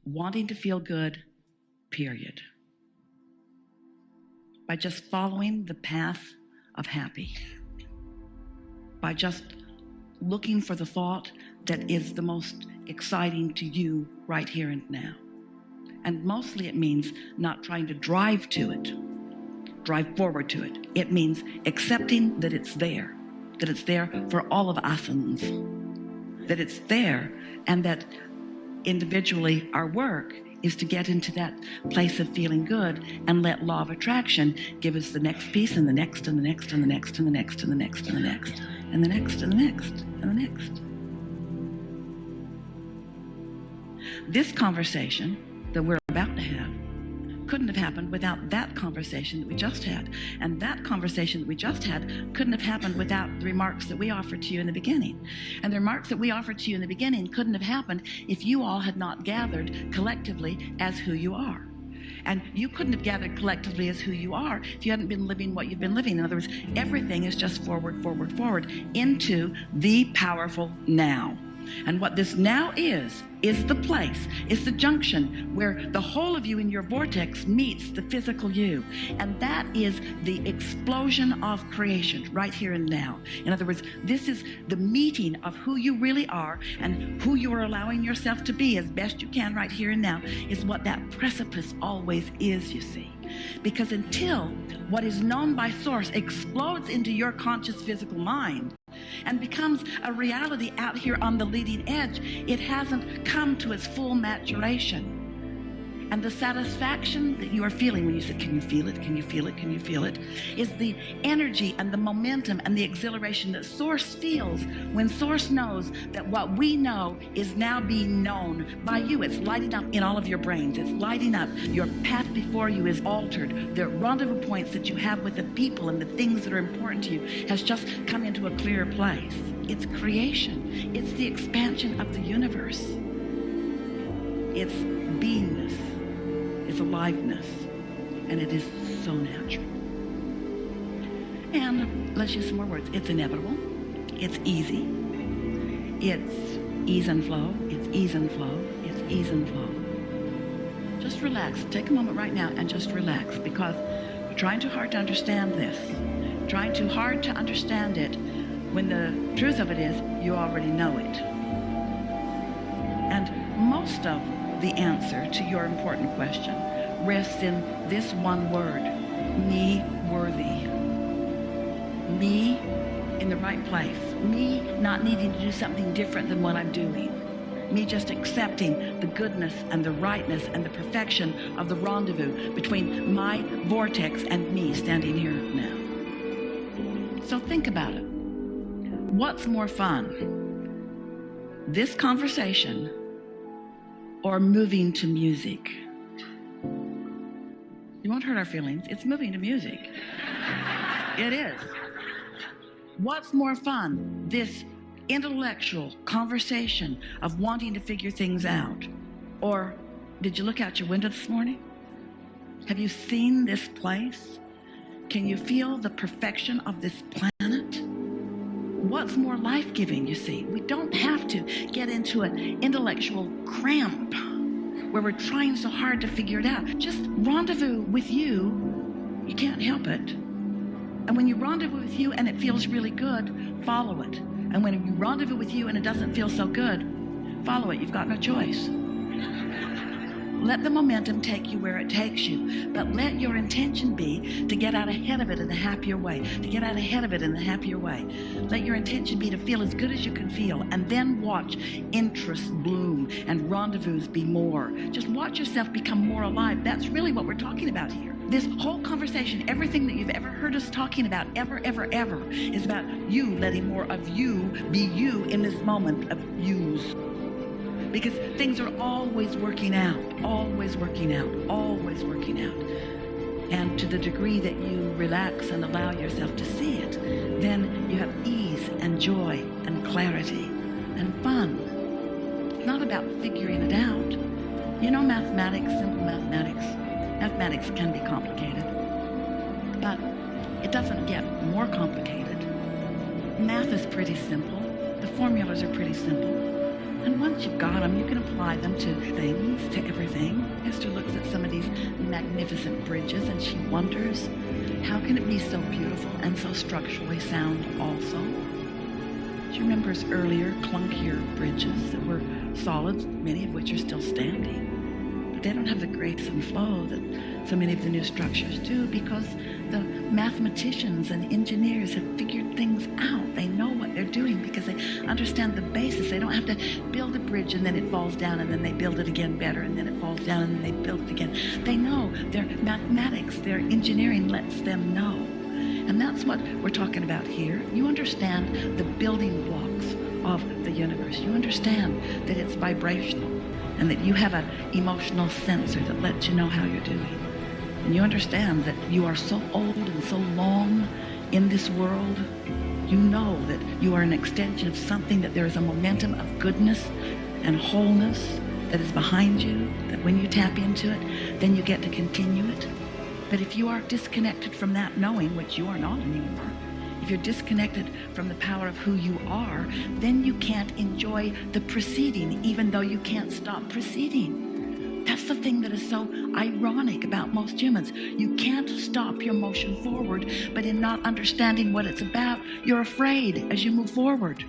wanting to feel good, period. By just following the path of happy. By just looking for the thought that is the most exciting to you right here and now. And mostly it means not trying to drive to it, drive forward to it. It means accepting that it's there for all of us, that it's there, and that individually our work is to get into that place of feeling good and let law of attraction give us the next piece and the next and the next and the next and the next and the next and the next and the next and the next and the next. This conversation that we're about to have couldn't have happened without that conversation that we just had. And that conversation that we just had couldn't have happened without the remarks that we offered to you in the beginning. And the remarks that we offered to you in the beginning couldn't have happened if you all had not gathered collectively as who you are. And you couldn't have gathered collectively as who you are if you hadn't been living what you've been living. In other words, everything is just forward, forward, forward into the powerful now. And what this now is the place, is the junction where the whole of you in your vortex meets the physical you. And that is the explosion of creation right here and now. In other words, this is the meeting of who you really are and who you are allowing yourself to be as best you can right here and now is what that precipice always is, you see. Because until what is known by source explodes into your conscious physical mind and becomes a reality out here on the leading edge, it hasn't come to its full maturation. And the satisfaction that you are feeling when you say, can you feel it, can you feel it, can you feel it, is the energy and the momentum and the exhilaration that source feels when source knows that what we know is now being known by you. It's lighting up in all of your brains. It's lighting up. Your path before you is altered. The rendezvous points that you have with the people and the things that are important to you has just come into a clearer place. It's creation. It's the expansion of the universe. It's beingness. It's aliveness, and it is so natural. And let's use some more words. It's inevitable. It's easy. It's ease and flow. It's ease and flow. It's ease and flow. Just relax. Take a moment right now and just relax, because you're trying too hard to understand this. Trying too hard to understand it when the truth of it is you already know it. And most of the answer to your important question rests in this one word: me worthy. Me in the right place. Me not needing to do something different than what I'm doing. Me just accepting the goodness and the rightness and the perfection of the rendezvous between my vortex and me standing here now. So think about it. What's more fun? This conversation or moving to music? You won't hurt our feelings. It's moving to music. It is. What's more fun? This intellectual conversation of wanting to figure things out? Or did you look out your window this morning? Have you seen this place? Can you feel the perfection of this planet? What's more life-giving, you see? We don't have to get into an intellectual cramp where we're trying so hard to figure it out. Just rendezvous with you. You can't help it. And when you rendezvous with you and it feels really good, follow it. And when you rendezvous with you and it doesn't feel so good, follow it. You've got no choice. Let the momentum take you where it takes you, but let your intention be to get out ahead of it in a happier way, to get out ahead of it in a happier way. Let your intention be to feel as good as you can feel, and then watch interests bloom and rendezvous be more. Just watch yourself become more alive. That's really what we're talking about here. This whole conversation, everything that you've ever heard us talking about, ever, is about you letting more of you be you in this moment of yous. Because things are always working out, always working out, always working out. And to the degree that you relax and allow yourself to see it, then you have ease and joy and clarity and fun. It's not about figuring it out. You know, mathematics, simple mathematics. Mathematics can be complicated, but it doesn't get more complicated. Math is pretty simple. The formulas are pretty simple. And once you've got them, you can apply them to things, to everything. Esther looks at some of these magnificent bridges and she wonders, how can it be so beautiful and so structurally sound also? She remembers earlier, clunkier bridges that were solid, many of which are still standing. But they don't have the grace and flow that so many of the new structures do, because the mathematicians and engineers have figured things out. They know what they're doing because they understand the basis. They don't have to build a bridge and then it falls down and then they build it again better and then it falls down and then they build it again. They know. Their mathematics, their engineering lets them know. And that's what we're talking about here. You understand the building blocks of the universe. You understand that it's vibrational and that you have an emotional sensor that lets you know how you're doing. And you understand that you are so old and so long in this world. You know that you are an extension of something, that there is a momentum of goodness and wholeness that is behind you, that when you tap into it, then you get to continue it. But if you are disconnected from that knowing, which you are not anymore, if you're disconnected from the power of who you are, then you can't enjoy the proceeding, even though you can't stop proceeding. That's the thing that is so ironic about most humans. You can't stop your motion forward, but in not understanding what it's about, you're afraid as you move forward.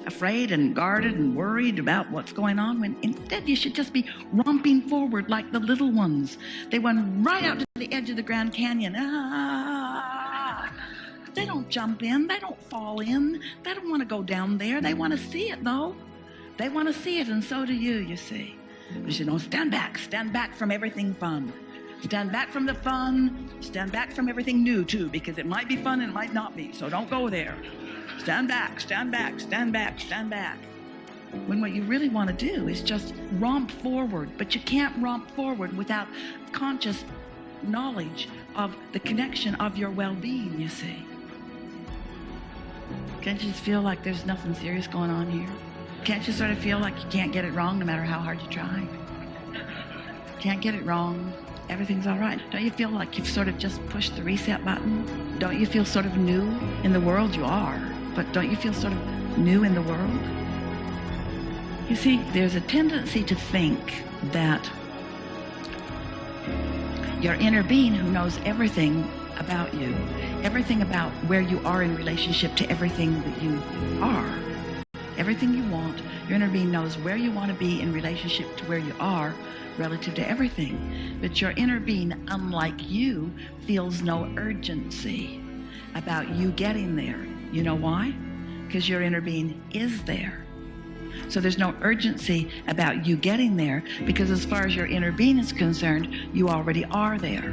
Afraid and guarded and worried about what's going on, when instead you should just be romping forward like the little ones. They went right out to the edge of the Grand Canyon. They don't jump in. They don't fall in. They don't want to go down there. They want to see it, though. They want to see it, and so do you, you see. But you know, stand back from everything fun. Stand back from the fun. Stand back from everything new, too, because it might be fun and it might not be. So don't go there. Stand back, stand back, stand back, stand back. When what you really want to do is just romp forward, but you can't romp forward without conscious knowledge of the connection of your well-being, you see. Can't you just feel like there's nothing serious going on here? Can't you sort of feel like you can't get it wrong no matter how hard you try? Can't get it wrong. Everything's all right. Don't you feel like you've sort of just pushed the reset button? Don't you feel sort of new in the world? You are. But don't you feel sort of new in the world? You see, there's a tendency to think that your inner being, who knows everything about you, everything about where you are in relationship to everything that you are, everything you want, your inner being knows where you want to be in relationship to where you are relative to everything. But your inner being, unlike you, feels no urgency about you getting there. You know why? Because your inner being is there. So there's no urgency about you getting there, because as far as your inner being is concerned, you already are there.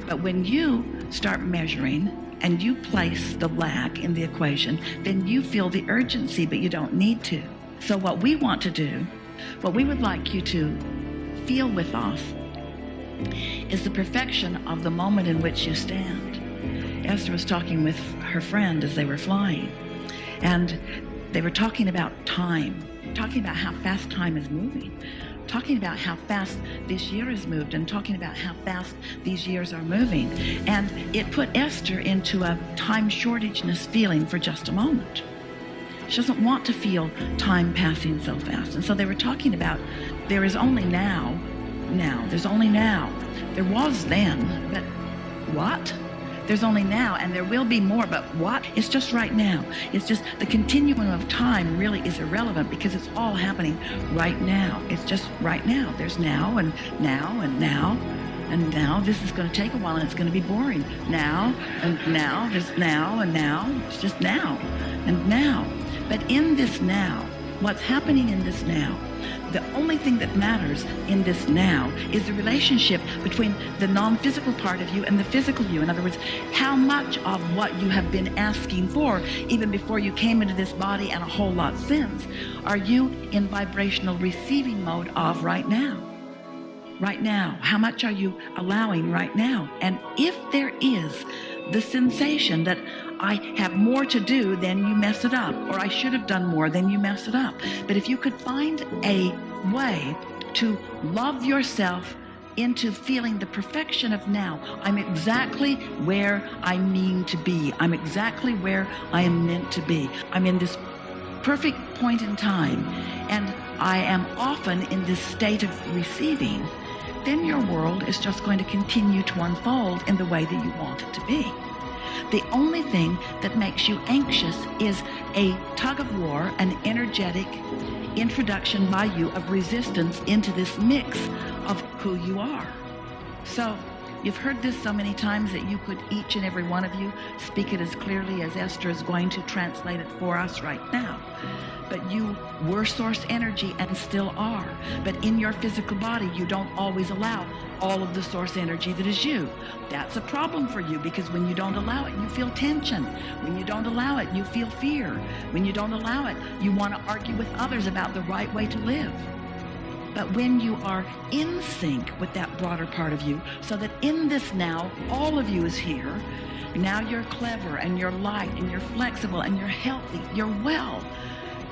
But when you start measuring and you place the lack in the equation, then you feel the urgency, but you don't need to. So what we want to do, what we would like you to feel with us, is the perfection of the moment in which you stand. Esther was talking with her friend as they were flying, and they were talking about time, talking about how fast time is moving, talking about how fast this year has moved, and talking about how fast these years are moving. And it put Esther into a time shortageness feeling for just a moment. She doesn't want to feel time passing so fast. And so they were talking about, there is only now, there's only now. There was then, but what? There's only now, and there will be more, but what? It's just right now. It's just the continuum of time really is irrelevant, because it's all happening right now. It's just right now. There's now and now and now and now. This is going to take a while, and it's going to be boring. Now and now. There's now and now. It's just now and now. But in this now, what's happening in this now, the only thing that matters in this now is the relationship between the non-physical part of you and the physical you. In other words, how much of what you have been asking for, even before you came into this body and a whole lot since, are you in vibrational receiving mode of right now? Right now. How much are you allowing right now? And if there is the sensation that I have more to do, then you mess it up, or I should have done more, then you mess it up. But if you could find a way to love yourself into feeling the perfection of now, I'm exactly where I mean to be. I'm exactly where I am meant to be. I'm in this perfect point in time, and I am often in this state of receiving, then your world is just going to continue to unfold in the way that you want it to be. The only thing that makes you anxious is a tug of war, an energetic introduction by you of resistance into this mix of who you are. So you've heard this so many times that you could, each and every one of you, speak it as clearly as Esther is going to translate it for us right now. But you were source energy and still are. But in your physical body, you don't always allow all of the source energy that is you. That's a problem for you, because when you don't allow it, you feel tension. When you don't allow it, you feel fear. When you don't allow it, you want to argue with others about the right way to live. But when you are in sync with that broader part of you, so that in this now, all of you is here, now you're clever and you're light and you're flexible and you're healthy, you're well,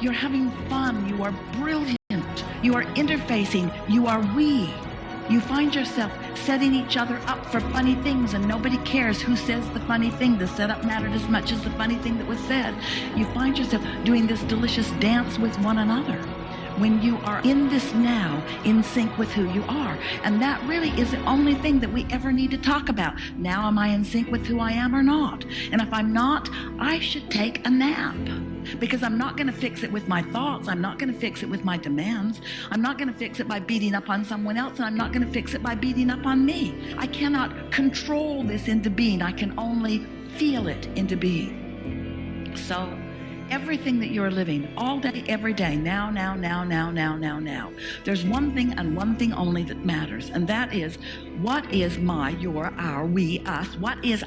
you're having fun, you are brilliant, you are interfacing, you are we. You find yourself setting each other up for funny things, and nobody cares who says the funny thing. The setup mattered as much as the funny thing that was said. You find yourself doing this delicious dance with one another when you are in this now, in sync with who you are. And that really is the only thing that we ever need to talk about. Now, am I in sync with who I am or not? And if I'm not, I should take a nap. Because I'm not going to fix it with my thoughts. I'm not going to fix it with my demands. I'm not going to fix it by beating up on someone else. And I'm not going to fix it by beating up on me. I cannot control this into being. I can only feel it into being. So everything that you're living all day, every day, now, there's one thing and one thing only that matters. And that is, what is my, your, our, we, us, what is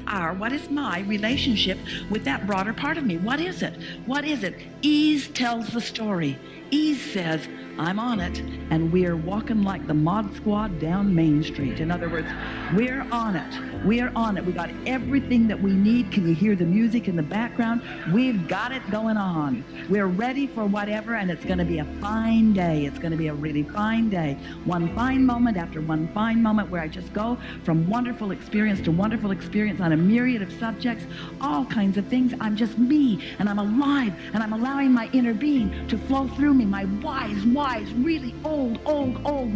my relationship with that broader part of me? What is it? What is it? Ease tells the story. Ease says, I'm on it, and we're walking like the Mod Squad down Main Street. In other words, we're on it. We're on it. We got everything that we need. Can you hear the music in the background? We've got it going on. We're ready for whatever, and it's going to be a fine day. It's going to be a really fine day. One fine moment after one fine moment where I just go from wonderful experience to wonderful experience on a myriad of subjects, all kinds of things. I'm just me, and I'm alive, and I'm allowing my inner being to flow through me, my wise, really old,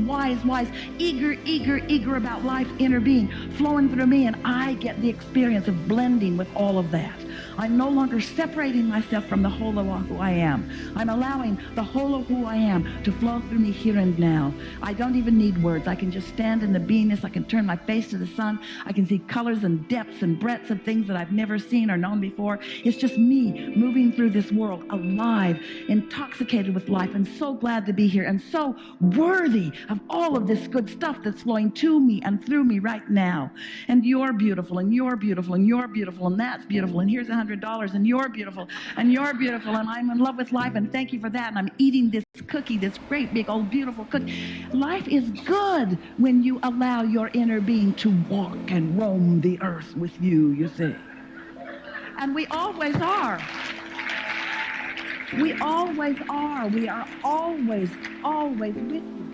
wise, eager about life inner being flowing through me, and I get the experience of blending with all of that. I'm no longer separating myself from the whole of who I am. I'm allowing the whole of who I am to flow through me here and now. I don't even need words. I can just stand in the beingness. I can turn my face to the sun. I can see colors and depths and breadths of things that I've never seen or known before. It's just me moving through this world, alive, intoxicated with life, and so glad to be here, and so worthy of all of this good stuff that's flowing to me and through me right now. And you're beautiful, and you're beautiful, and you're beautiful, and that's beautiful, and here's $100, and you're beautiful, and you're beautiful, and I'm in love with life, and thank you for that, and I'm eating this cookie, this great big old beautiful cookie. Life is good when you allow your inner being to walk and roam the earth with you, you see. And we always are. We always are. We are always with you.